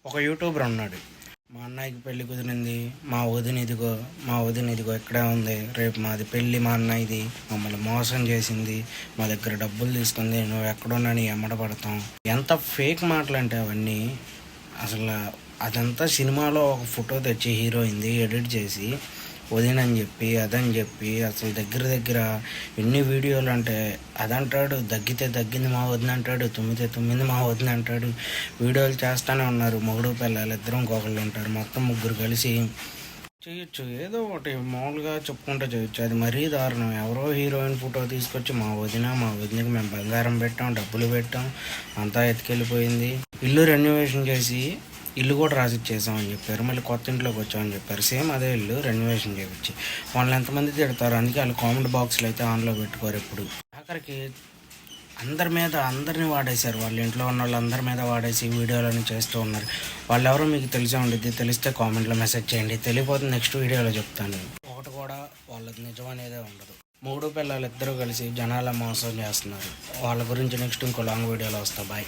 ఒక యూట్యూబర్ ఉన్నాడు. మా అన్నయ్యకి పెళ్లి కుదిరింది, మా వదిన ఇదిగో ఇక్కడే ఉంది, రేపు మాది పెళ్ళి, మా అన్నయ్యది, మమ్మల్ని మోసం చేసింది, మా దగ్గర డబ్బులు తీసుకుంది, నువ్వు ఎక్కడున్నా నీ ఎమ్మట పడతాం. ఎంత ఫేక్ మాటలు అంటే అవన్నీ. అసలు అదంతా సినిమాలో ఒక ఫోటో తెచ్చి హీరోయింది ఎడిట్ చేసి వదినని చెప్పి అదని చెప్పి అసలు దగ్గర ఎన్ని వీడియోలు అంటే అదంటాడు, దగ్గితే దగ్గింది మా వదిన అంటాడు, తుమ్మితే తుమ్మింది మా వదిన అంటాడు. వీడియోలు చేస్తూనే ఉన్నారు. మొగుడు పిల్లలు ఇద్దరు ఇంకొకళ్ళు ఉంటారు, మొత్తం ముగ్గురు కలిసి చేయొచ్చు. ఏదో ఒకటి మామూలుగా చెప్పుకుంటూ చేయొచ్చు. అది మరీ దారుణం. ఎవరో హీరోయిన్ ఫోటో తీసుకొచ్చి మా వదినకి మేము బంగారం పెట్టాం, డబ్బులు పెట్టాం, అంతా ఎత్తుకెళ్ళిపోయింది. ఇల్లు రెన్యువేషన్ చేసి ఇల్లు కూడా రాసిచ్చేసామని చెప్పారు. మళ్ళీ కొత్త ఇంట్లోకి వచ్చామని చెప్పారు. సేమ్ అదే ఇల్లు రెన్యువేషన్ చేయించి వాళ్ళని ఎంతమంది తిడతారు. అందుకే వాళ్ళు కామెంట్ బాక్స్లో అయితే ఆన్లో పెట్టుకోరు ఎప్పుడు. ఆఖరికి అందరిని వాడేశారు. వాళ్ళ ఇంట్లో ఉన్న వాళ్ళందరి మీద వాడేసి వీడియోలను చేస్తూ ఉన్నారు. వాళ్ళు ఎవరో మీకు తెలిసే ఉండిద్ది. తెలిస్తే కామెంట్లో మెసేజ్ చేయండి. తెలియపోతే నెక్స్ట్ వీడియోలో చెప్తాను. ఒకటి కూడా వాళ్ళది నిజం అనేదే ఉండదు. మూడు పిల్లలు ఇద్దరు కలిసి జనాల మోసం చేస్తున్నారు. వాళ్ళ గురించి నెక్స్ట్ ఇంకో లాంగ్ వీడియోలో వస్తా. బాయ్.